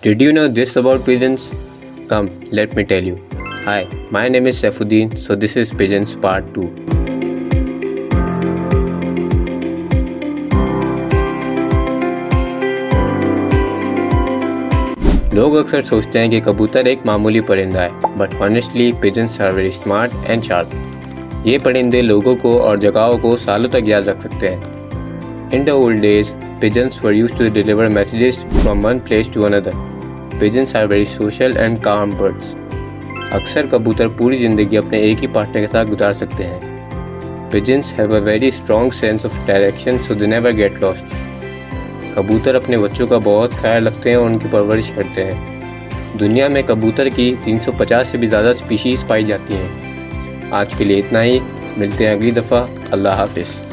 Did you know this about pigeons? Come, let me tell you. Hi, my name is Saifuddin, so this is Pigeons Part 2. लोग अक्सर सोचते हैं कि कबूतर एक मामूली परिंदा है, but honestly pigeons are very smart and sharp. ये परिंदे लोगों को और जगहों को सालों तक याद रख सकते हैं। In the old days, pigeons were used to deliver messages from one place to another. Pigeons are very social and calm birds. अक्सर कबूतर पूरी ज़िंदगी अपने एक ही पार्टनर के साथ गुजार सकते हैं। Pigeons have a very strong sense of direction, so they never get lost. कबूतर अपने बच्चों का बहुत ख्याल रखते हैं और उनकी परवरिश करते हैं। दुनिया में कबूतर की 350 से भी ज़्यादा स्पीशीज़ पाई जाती हैं। आज के लिए इतना ही, मिलते हैं अगली दफ़ा। अल्लाह हाफिज़।